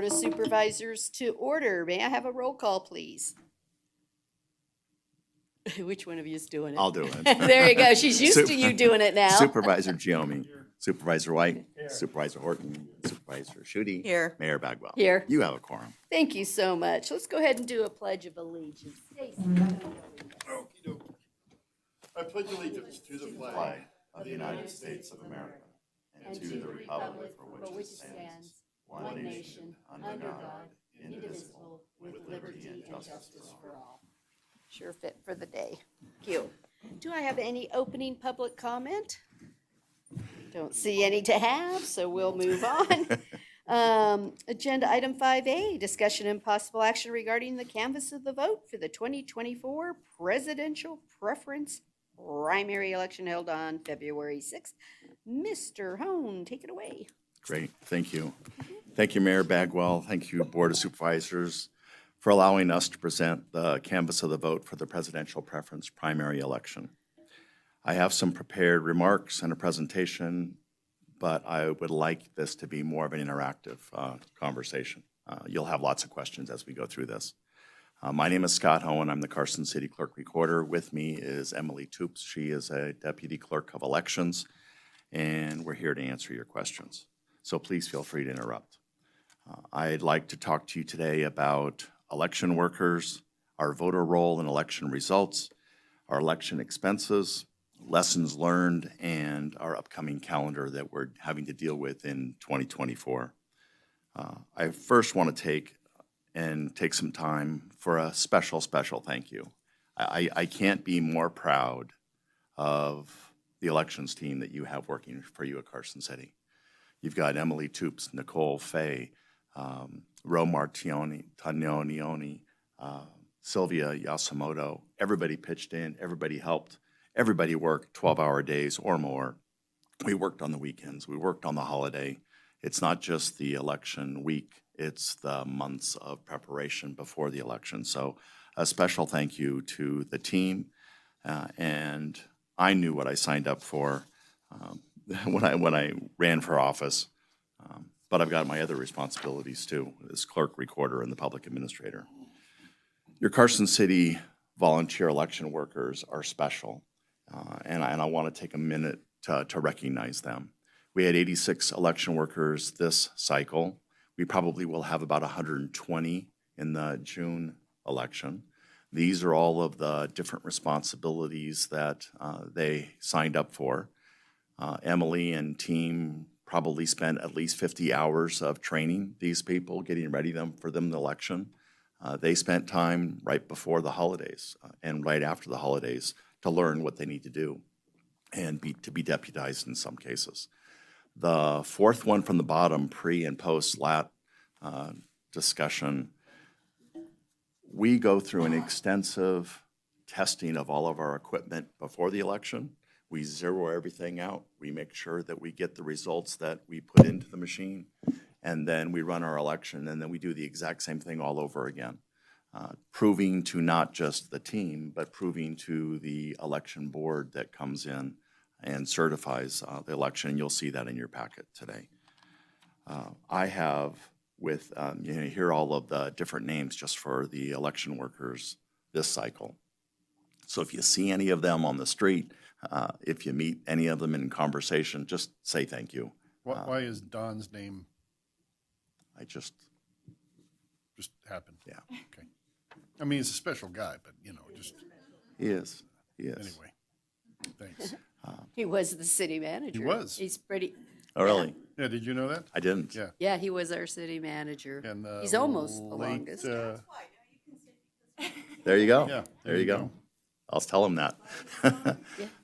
of Supervisors to order. May I have a roll call, please? Which one of you is doing it? I'll do it. There you go. She's used to you doing it now. Supervisor Giomi, Supervisor White, Supervisor Horton, Supervisor Schutte. Here. Mayor Bagwell. Here. You have a quorum. Thank you so much. Let's go ahead and do a Pledge of Allegiance. Stacy. I pledge allegiance to the flag of the United States of America and to the republic for which it stands, one nation, under God, indivisible, with liberty and justice for all. Sure fit for the day. Thank you. Do I have any opening public comment? Don't see any to have, so we'll move on. Agenda item 5A, discussion and possible action regarding the canvass of the vote for the 2024 presidential preference primary election held on February 6th. Mr. Hone, take it away. Great, thank you. Thank you, Mayor Bagwell. Thank you, Board of Supervisors, for allowing us to present the canvass of the vote for the presidential preference primary election. I have some prepared remarks and a presentation, but I would like this to be more of an interactive conversation. You'll have lots of questions as we go through this. My name is Scott Hohen. I'm the Carson City Clerk Recorder. With me is Emily Toops. She is a Deputy Clerk of Elections, and we're here to answer your questions. So please feel free to interrupt. I'd like to talk to you today about election workers, our voter roll in election results, our election expenses, lessons learned, and our upcoming calendar that we're having to deal with in 2024. I first want to take some time for a special thank you. I can't be more proud of the elections team that you have working for you at Carson City. You've got Emily Toops, Nicole Fay, Ro Martignoni, Sylvia Yasumoto. Everybody pitched in, everybody helped, everybody worked 12-hour days or more. We worked on the weekends, we worked on the holiday. It's not just the election week, it's the months of preparation before the election. So a special thank you to the team. And I knew what I signed up for when I ran for office. But I've got my other responsibilities too, as clerk, recorder, and the public administrator. Your Carson City volunteer election workers are special, and I want to take a minute to recognize them. We had 86 election workers this cycle. We probably will have about 120 in the June election. These are all of the different responsibilities that they signed up for. Emily and team probably spent at least 50 hours of training these people, getting ready for them the election. They spent time right before the holidays and right after the holidays to learn what they need to do and to be deputized in some cases. The fourth one from the bottom, pre and post lat discussion, we go through an extensive testing of all of our equipment before the election. We zero everything out. We make sure that we get the results that we put into the machine, and then we run our election, and then we do the exact same thing all over again, proving to not just the team, but proving to the election board that comes in and certifies the election. You'll see that in your packet today. I have hear all of the different names just for the election workers this cycle. So if you see any of them on the street, if you meet any of them in conversation, just say thank you. Why is Don's name I just happened? Yeah. Okay. I mean, he's a special guy, but, just He is. anyway. Thanks. He was the city manager. He was. He's pretty, Oh, really? Yeah, did you know that? I didn't. Yeah. yeah, he was our city manager. And He's almost the late, longest. There you go. Yeah, There you go. I'll tell him that.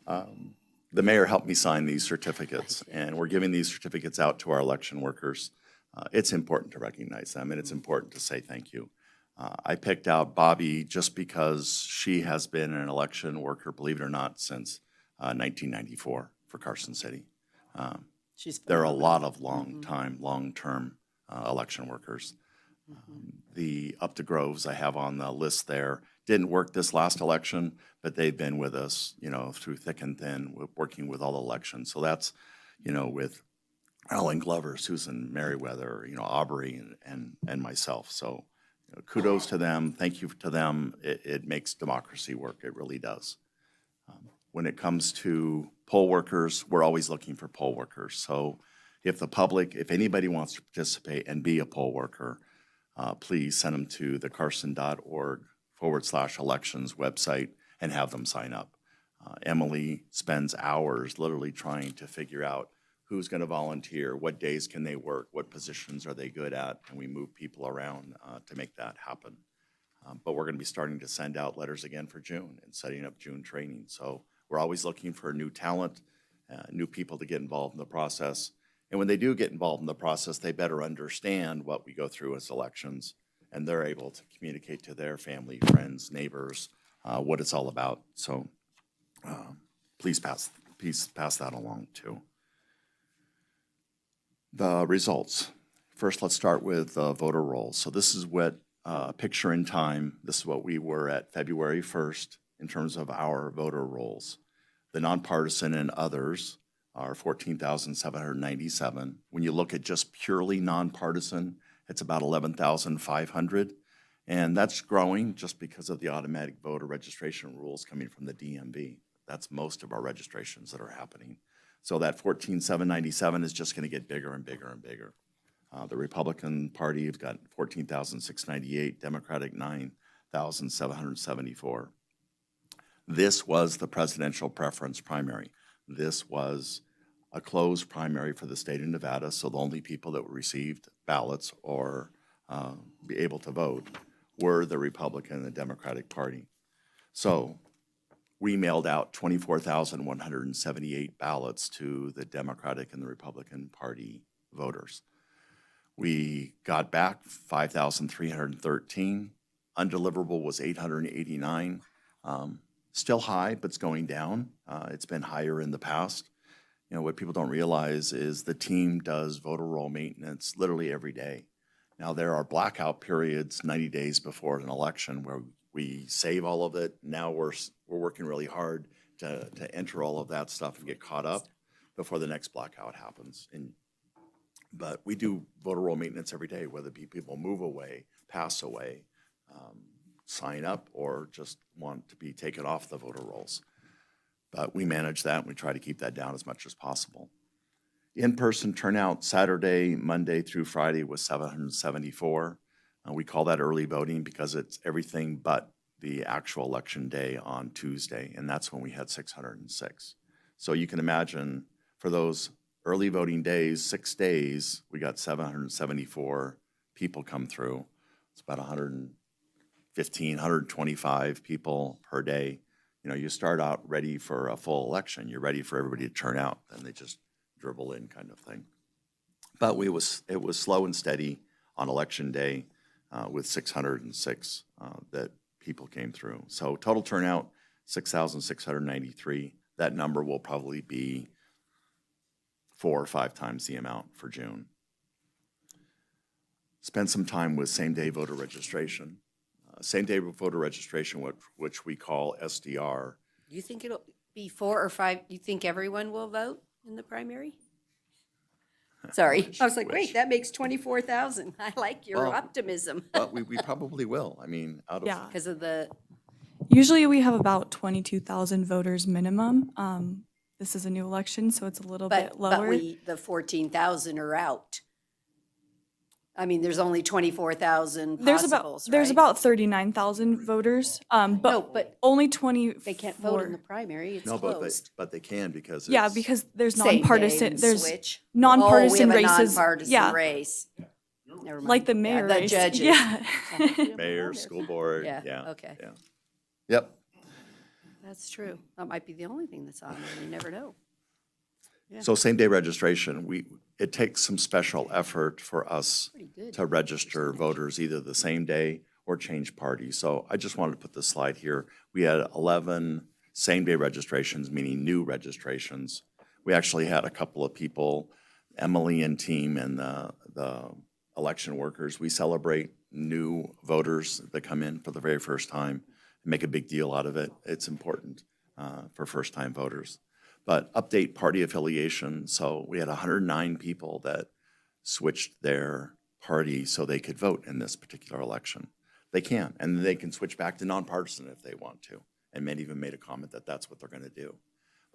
The mayor helped me sign these certificates, and we're giving these certificates out to our election workers. It's important to recognize them, and it's important to say thank you. I picked out Bobby just because she has been an election worker, believe it or not, since 1994 for Carson City. There are a lot of long-term election workers. The Up to Groves I have on the list there didn't work this last election, but they've been with us, through thick and thin, working with all the elections. So that's, with Alan Glover, Susan Merriweather, Aubrey, and myself. So kudos to them. Thank you to them. It makes democracy work. It really does. When it comes to poll workers, we're always looking for poll workers. So if the public, if anybody wants to participate and be a poll worker, please send them to the carson.org/elections website and have them sign up. Emily spends hours literally trying to figure out who's going to volunteer, what days can they work, what positions are they good at, and we move people around to make that happen. But we're going to be starting to send out letters again for June and setting up June training. So we're always looking for new talent, new people to get involved in the process. And when they do get involved in the process, they better understand what we go through as elections, and they're able to communicate to their family, friends, neighbors, what it's all about. So please pass that along too. The results. First, let's start with voter rolls. So this is what picture in time. This is what we were at February 1st in terms of our voter rolls. The nonpartisan and others are 14,797. When you look at just purely nonpartisan, it's about 11,500. And that's growing just because of the automatic voter registration rules coming from the DMV. That's most of our registrations that are happening. So that 14,797 is just going to get bigger and bigger and bigger. The Republican Party have got 14,698, Democratic 9,774. This was the presidential preference primary. This was a closed primary for the state of Nevada, so the only people that received ballots or be able to vote were the Republican and the Democratic Party. So we mailed out 24,178 ballots to the Democratic and the Republican Party voters. We got back 5,313. Undeliverable was 889. Still high, but it's going down. It's been higher in the past. What people don't realize is the team does voter roll maintenance literally every day. Now, there are blackout periods 90 days before an election where we save all of it. Now we're working really hard to enter all of that stuff and get caught up before the next blackout happens. But we do voter roll maintenance every day, whether it be people move away, pass away, sign up, or just want to be taken off the voter rolls. But we manage that, and we try to keep that down as much as possible. In-person turnout Saturday, Monday through Friday was 774. We call that early voting because it's everything but the actual election day on Tuesday, and that's when we had 606. So you can imagine for those early voting days, 6 days, we got 774 people come through. It's about 115, 125 people per day. You start out ready for a full election. You're ready for everybody to turn out, then they just dribble in kind of thing. But it was slow and steady on election day with 606 that people came through. So total turnout, 6,693. That number will probably be 4 or 5 times the amount for June. Spend some time with same-day voter registration. Same-day voter registration, which we call SDR. You think it'll be 4 or 5? You think everyone will vote in the primary? Sorry, I was like, wait, that makes 24,000. I like your Well, optimism. But we probably will. Out of Yeah. Because of the, Usually we have about 22,000 voters minimum. This is a new election, so it's a little bit but lower. the 14,000 are out. There's only 24,000 possibles, There's right? about 39,000 voters, No, but but only 20. they can't vote in the primary. It's No, closed. but they can because Yeah, it's, because there's Same day nonpartisan. and There's switch. nonpartisan we have races. a nonpartisan Yeah, race. Never mind. like the mayor Yeah, the race. judges. Yeah. mayor, school board. Yeah, okay. Yeah. Yep. That's true. That might be the only thing that's on there. You never know. Yeah. So same-day registration, it takes some special effort for us Pretty good. to register voters either the same day or change parties. So I just wanted to put this slide here. We had 11 same-day registrations, meaning new registrations. We actually had a couple of people, Emily and team and the election workers, we celebrate new voters that come in for the very first time and make a big deal out of it. It's important for first-time voters. But update party affiliation, so we had 109 people that switched their party so they could vote in this particular election. They can, and they can switch back to nonpartisan if they want to. And many even made a comment that that's what they're going to do.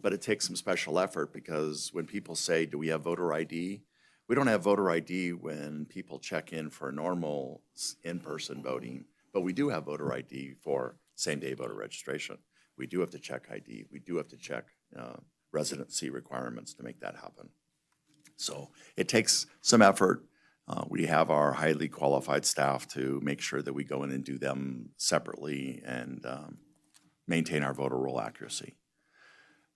But it takes some special effort because when people say, do we have voter ID? We don't have voter ID when people check in for normal in-person voting, but we do have voter ID for same-day voter registration. We do have to check ID. We do have to check residency requirements to make that happen. So it takes some effort. We have our highly qualified staff to make sure that we go in and do them separately and maintain our voter roll accuracy.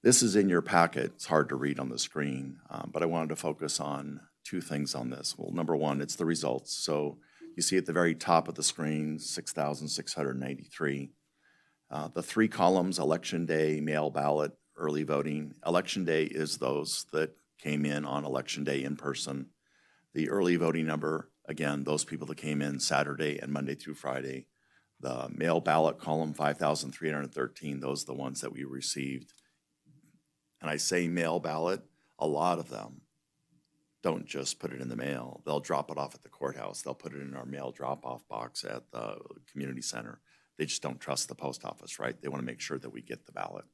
This is in your packet. It's hard to read on the screen, but I wanted to focus on two things on this. Well, number one, it's the results. So you see at the very top of the screen, 6,693. The three columns, election day, mail ballot, early voting. Election day is those that came in on election day in person. The early voting number, again, those people that came in Saturday and Monday through Friday. The mail ballot column, 5,313, those are the ones that we received. And I say mail ballot, a lot of them don't just put it in the mail. They'll drop it off at the courthouse. They'll put it in our mail drop-off box at the community center. They just don't trust the post office, right? They want to make sure that we get the ballot.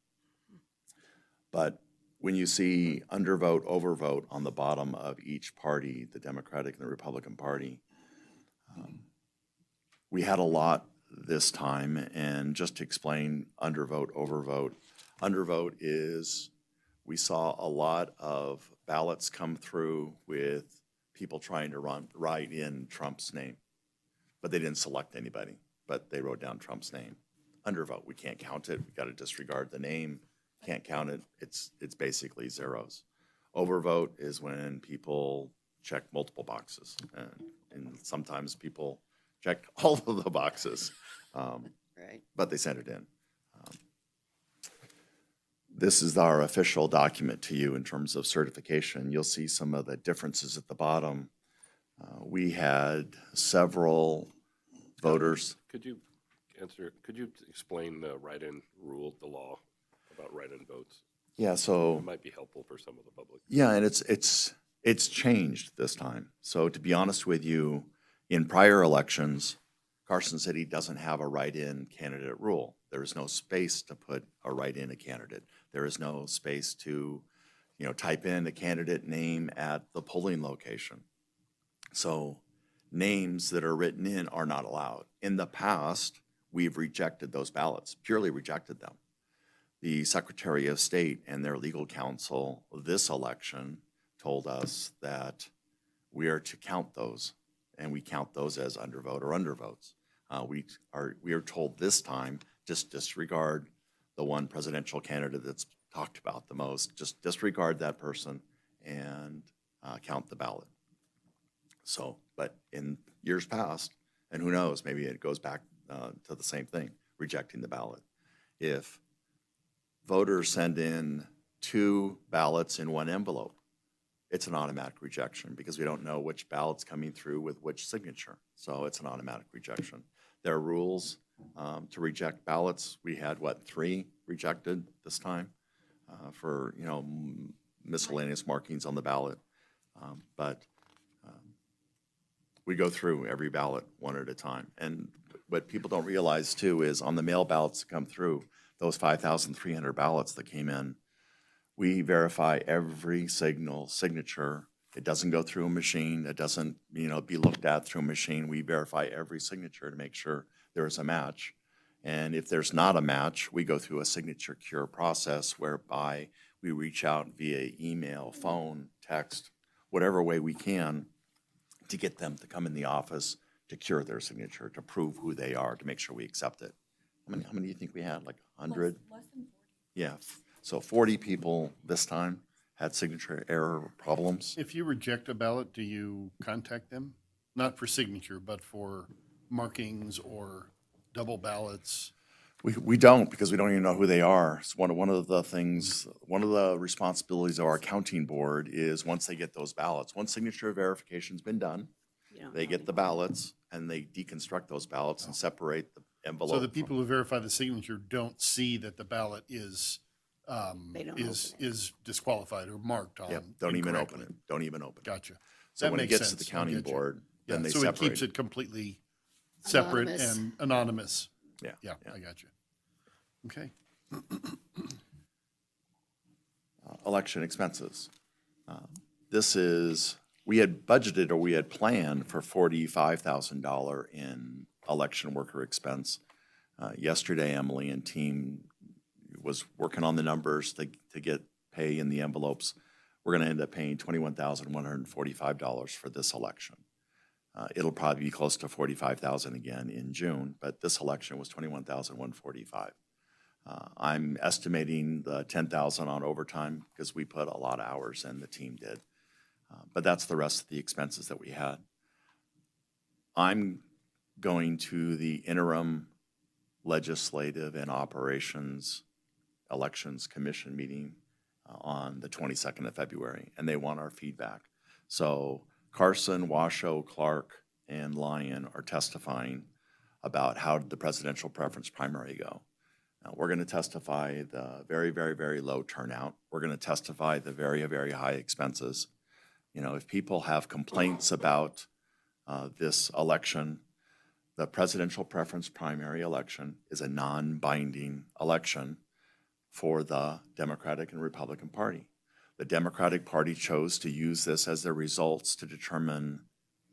But when you see undervote, overvote on the bottom of each party, the Democratic and the Republican Party, we had a lot this time. And just to explain undervote, overvote, undervote is we saw a lot of ballots come through with people trying to write in Trump's name, but they didn't select anybody, but they wrote down Trump's name. Undervote, we can't count it. We got to disregard the name. Can't count it. It's basically zeros. Overvote is when people check multiple boxes, and sometimes people check all of the boxes, Right. but they sent it in. This is our official document to you in terms of certification. You'll see some of the differences at the bottom. We had several voters. Could you explain the write-in rule, the law about write-in votes? Yeah, so. It might be helpful for some of the public. Yeah, and it's changed this time. So to be honest with you, in prior elections, Carson City doesn't have a write-in candidate rule. There is no space to put a write-in a candidate. There is no space to, type in a candidate name at the polling location. So names that are written in are not allowed. In the past, we've rejected those ballots, purely rejected them. The Secretary of State and their legal counsel this election told us that we are to count those, and we count those as undervote or undervotes. We are told this time, just disregard the one presidential candidate that's talked about the most. Just disregard that person and count the ballot. So, but in years past, and who knows, maybe it goes back to the same thing, rejecting the ballot. If voters send in 2 ballots in 1 envelope, it's an automatic rejection because we don't know which ballot's coming through with which signature. So it's an automatic rejection. There are rules to reject ballots. We had, 3 rejected this time for, miscellaneous markings on the ballot. But we go through every ballot one at a time. And what people don't realize too is on the mail ballots that come through, those 5,300 ballots that came in, we verify every signature. It doesn't go through a machine. It doesn't, be looked at through a machine. We verify every signature to make sure there is a match. And if there's not a match, we go through a signature cure process whereby we reach out via email, phone, text, whatever way we can to get them to come in the office to cure their signature, to prove who they are, to make sure we accept it. How many do you think we had? Like 100? Less than 40. Yeah, so 40 people this time had signature error problems. If you reject a ballot, do you contact them? Not for signature, but for markings or double ballots? We don't, because we don't even know who they are. It's one of the responsibilities of our counting board is once they get those ballots, once signature verification's been done, they get the ballots and they deconstruct those ballots and separate the envelope. So the people who verify the signature don't see that the ballot is They don't is disqualified or marked on Yep, don't even open incorrectly. it, don't even open it. Gotcha. So That when it makes gets to the sense. I county get you. board, then Yeah, they so it keeps separate. it completely separate Anonymous. and anonymous. Yeah, Yeah, yeah. I got you. Okay. Election expenses. This is, we had budgeted or we had planned for $45,000 in election worker expense. Yesterday, Emily and team was working on the numbers to get pay in the envelopes. We're gonna end up paying $21,145 for this election. It'll probably be close to $45,000 again in June, but this election was $21,145. I'm estimating the $10,000 on overtime because we put a lot of hours in, the team did. But that's the rest of the expenses that we had. I'm going to the interim legislative and operations elections commission meeting on the 22nd of February, and they want our feedback. So Carson, Washoe, Clark, and Lyon are testifying about how did the presidential preference primary go. Now, we're going to testify the very, very, very low turnout. We're going to testify the very, very high expenses. You know, if people have complaints about this election, the presidential preference primary election is a non-binding election for the Democratic and Republican Party. The Democratic Party chose to use this as their results to determine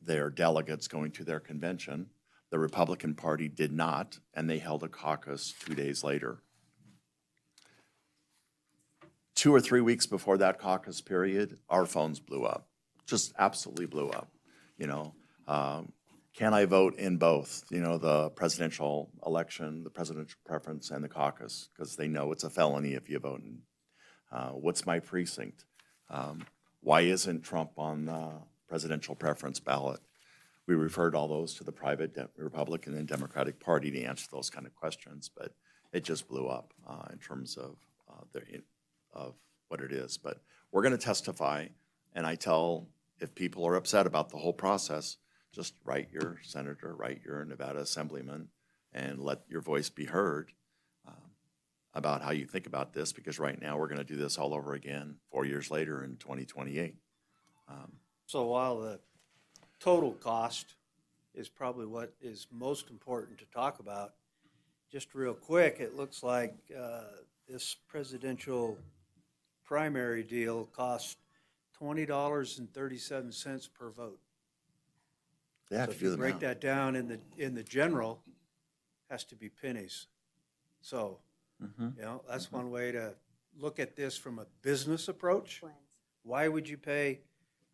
their delegates going to their convention. The Republican Party did not, and they held a caucus 2 days later. 2 or 3 weeks before that caucus period, our phones blew up, just absolutely blew up. You know, can I vote in both, you know, the presidential election, the presidential preference, and the caucus? Because they know it's a felony if you vote in. What's my precinct? Why isn't Trump on the presidential preference ballot? We referred all those to the private Republican and Democratic Party to answer those kind of questions, but it just blew up in terms of what it is. But we're going to testify, and I tell if people are upset about the whole process, just write your senator, write your Nevada assemblyman, and let your voice be heard about how you think about this, because right now we're going to do this all over again 4 years later in 2028. So while the total cost is probably what is most important to talk about, just real quick, it looks like this presidential primary deal costs $20.37 per vote. They have So to if do you the break math. that down in the general, has to be pennies. So, you know, that's one way to look at this from a business approach. Why would you pay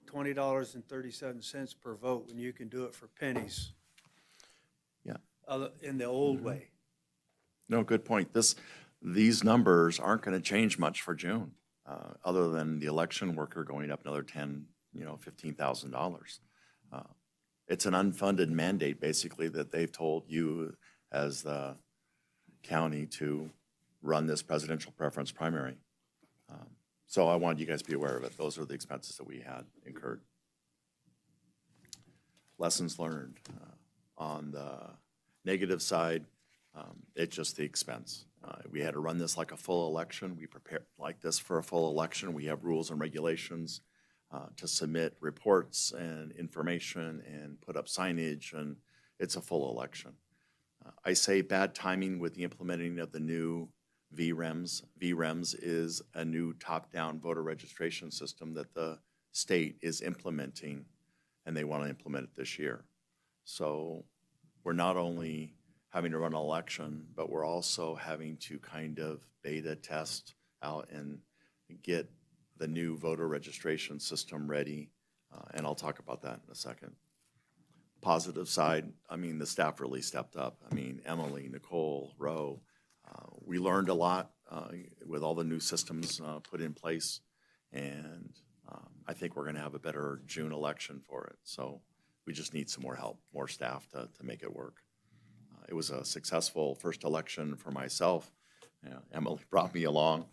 $20.37 per vote when you can do it for pennies? Yeah. In the old way. No, good point. These numbers aren't going to change much for June, other than the election worker going up another $15,000. It's an unfunded mandate, basically, that they've told you as the county to run this presidential preference primary. So I wanted you guys to be aware of it. Those are the expenses that we had incurred. Lessons learned. On the negative side, it's just the expense. We had to run this like a full election. We prepared like this for a full election. We have rules and regulations to submit reports and information and put up signage, and it's a full election. I say bad timing with the implementing of the new VREMS. VREMS is a new top-down voter registration system that the state is implementing, and they want to implement it this year. So we're not only having to run an election, but we're also having to kind of beta test out and get the new voter registration system ready, and I'll talk about that in a second. Positive side, I mean, the staff really stepped up. I mean, Emily, Nicole, Roe, we learned a lot with all the new systems put in place, and I think we're going to have a better June election for it. So we just need some more help, more staff to make it work. It was a successful first election for myself. Emily brought me along,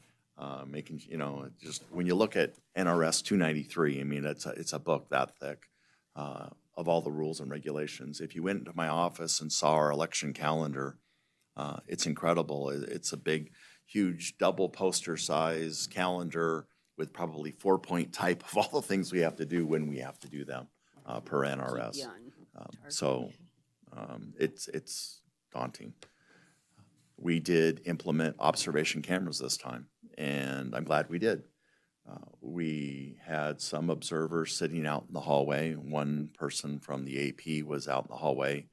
making, you know, just when you look at NRS 293, I mean, it's a book that thick of all the rules and regulations. If you went into my office and saw our election calendar, it's incredible. It's a big, huge double poster size calendar with probably 4-point type of all the things we have to do when we have to do them per NRS. Keep you on target. So it's daunting. We did implement observation cameras this time, and I'm glad we did. We had some observers sitting out in the hallway. One person from the AP was out in the hallway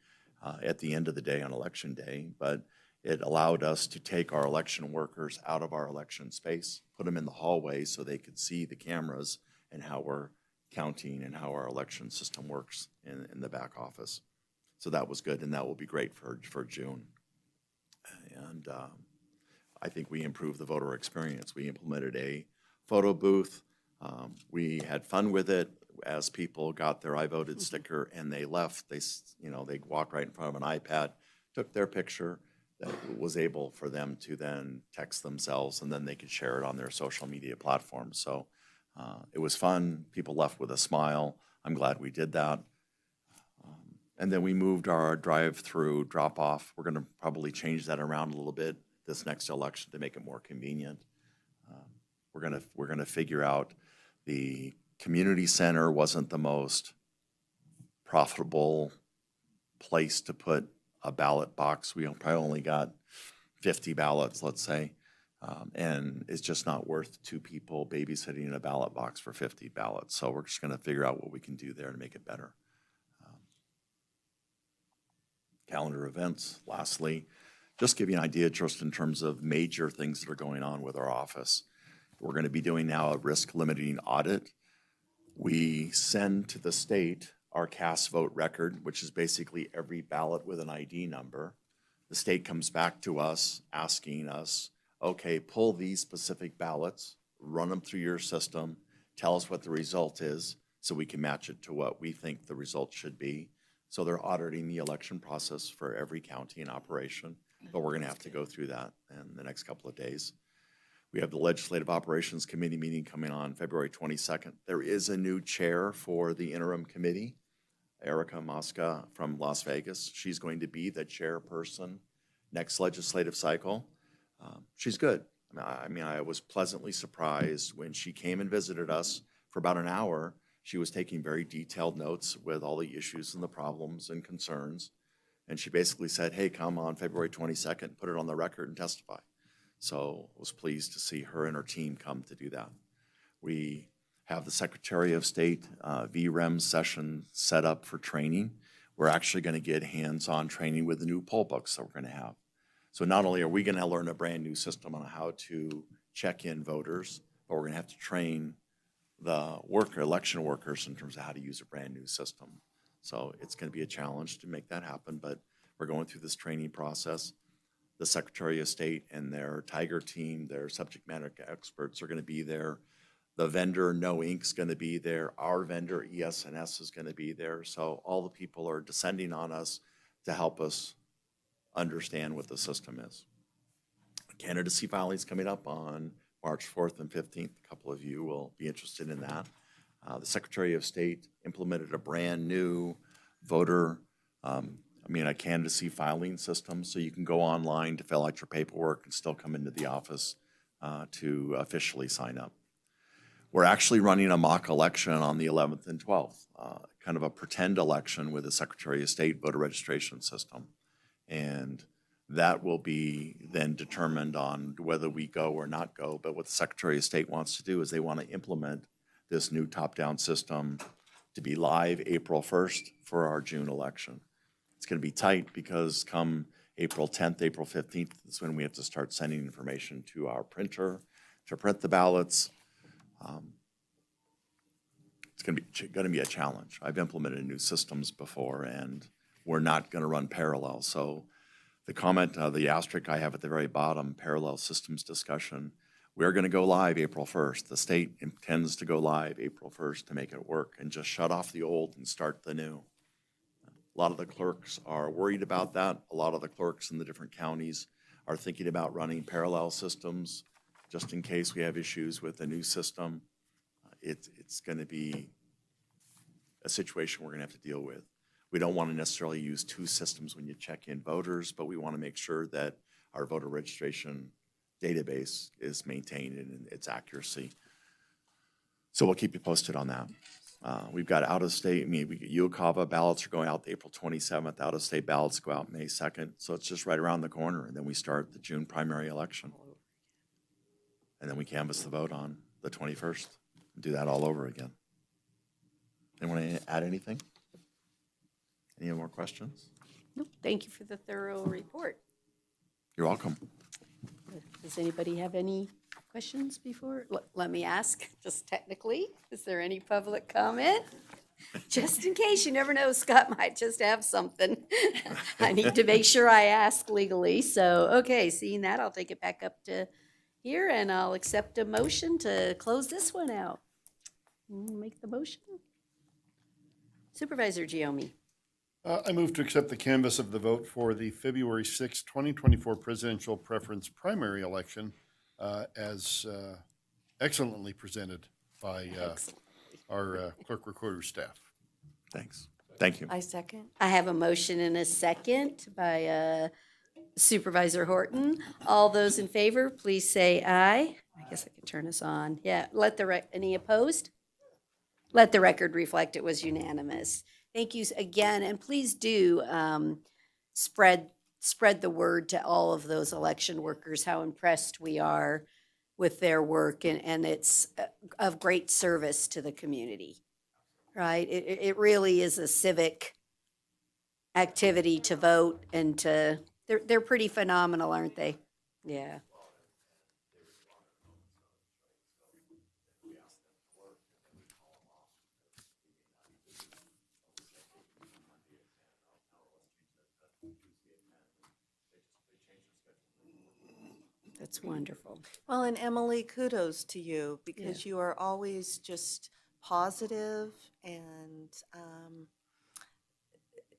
at the end of the day on election day, but it allowed us to take our election workers out of our election space, put them in the hallway so they could see the cameras and how we're counting and how our election system works in the back office. So that was good, and that will be great for June. And I think we improved the voter experience. We implemented a photo booth. We had fun with it as people got their I voted sticker and they left. They walked right in front of an iPad, took their picture, that was able for them to then text themselves, and then they could share it on their social media platforms. So it was fun. People left with a smile. I'm glad we did that. And then we moved our drive-through drop-off. We're going to probably change that around a little bit this next election to make it more convenient. We're gonna figure out the community center wasn't the most profitable place to put a ballot box. We probably only got 50 ballots, let's say, and it's just not worth two people babysitting in a ballot box for 50 ballots. So we're just gonna figure out what we can do there to make it better. Calendar events, lastly, just give you an idea just in terms of major things that are going on with our office. We're going to be doing now a risk limiting audit. We send to the state our cast vote record, which is basically every ballot with an ID number. The state comes back to us asking us, okay, pull these specific ballots, run them through your system, tell us what the result is so we can match it to what we think the result should be. So they're auditing the election process for every county in operation, but we're gonna have to go through that in the next couple of days. We have the Legislative Operations Committee meeting coming on February 22nd. There is a new chair for the interim committee, Erica Mosca from Las Vegas. She's going to be the chairperson next legislative cycle. She's good. I was pleasantly surprised when she came and visited us for about an hour. She was taking very detailed notes with all the issues and the problems and concerns. And she basically said, hey, come on February 22nd, put it on the record and testify. So I was pleased to see her and her team come to do that. We have the Secretary of State VREM session set up for training. We're actually going to get hands-on training with the new poll books that we're going to have. So not only are we going to learn a brand new system on how to check in voters, but we're going to have to train the election workers in terms of how to use a brand new system. So it's going to be a challenge to make that happen, but we're going through this training process. The Secretary of State and their Tiger team, their subject matter experts are going to be there. The vendor, No Ink's going to be there. Our vendor, ES&S, is going to be there. So all the people are descending on us to help us understand what the system is. Candidacy filing is coming up on March 4th and 15th. A couple of you will be interested in that. The Secretary of State implemented a brand new a candidacy filing system, so you can go online to fill out your paperwork and still come into the office to officially sign up. We're actually running a mock election on the 11th and 12th, kind of a pretend election with the Secretary of State voter registration system. And that will be then determined on whether we go or not go. But what the Secretary of State wants to do is they want to implement this new top-down system to be live April 1st for our June election. It's going to be tight because come April 10th, April 15th is when we have to start sending information to our printer to print the ballots. It's going to be a challenge. I've implemented new systems before, and we're not going to run parallel. So the comment, the asterisk I have at the very bottom, parallel systems discussion, we're going to go live April 1st. The state intends to go live April 1st to make it work and just shut off the old and start the new. A lot of the clerks are worried about that. A lot of the clerks in the different counties are thinking about running parallel systems just in case we have issues with the new system. It's going to be a situation we're going to have to deal with. We don't want to necessarily use two systems when you check in voters, but we want to make sure that our voter registration database is maintained and its accuracy. So we'll keep you posted on that. We've got out-of-state, UOCAVA ballots are going out April 27th. Out-of-state ballots go out May 2nd. So it's just right around the corner. And then we start the June primary election. And then we canvass the vote on the 21st. Do that all over again. Anyone want to add anything? Any more questions? Nope. Thank you for the thorough report. You're welcome. Does anybody have any questions before? Let me ask, just technically, is there any public comment? Just in case, you never know, Scott might just have something. I need to make sure I ask legally. So, okay, seeing that, I'll take it back up to here and I'll accept a motion to close this one out. Make the motion. Supervisor Giomi. I move to accept the canvass of the vote for the February 6, 2024 presidential preference primary election as excellently presented by our clerk recorder staff. Thanks. Thank you. I second. I have a motion and a second by Supervisor Horton. All those in favor, please say aye. I guess I can turn us on. Yeah, any opposed? Let the record reflect it was unanimous. Thank you again, and please do spread the word to all of those election workers, how impressed we are with their work, and it's of great service to the community, right? It really is a civic activity to vote, and they're pretty phenomenal, aren't they? Yeah. That's wonderful. Well, and Emily, kudos to you because you are always just positive and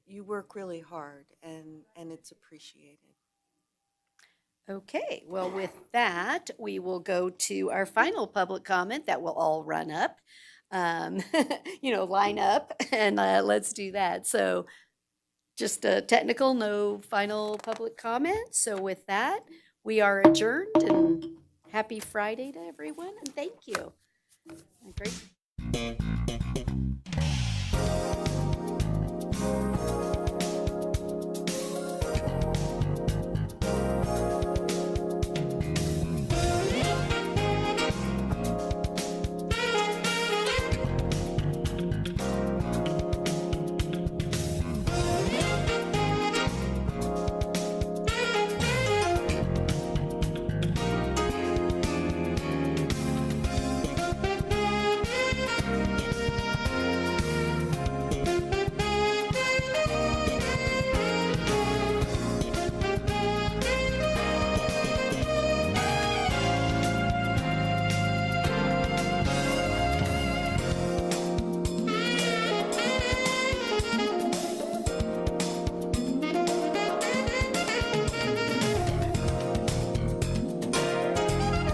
you work really hard and it's appreciated. Okay, well, with that, we will go to our final public comment that will all run up, line up, and let's do that. So just a technical, no final public comment. So with that, we are adjourned, and happy Friday to everyone, and thank you. Great.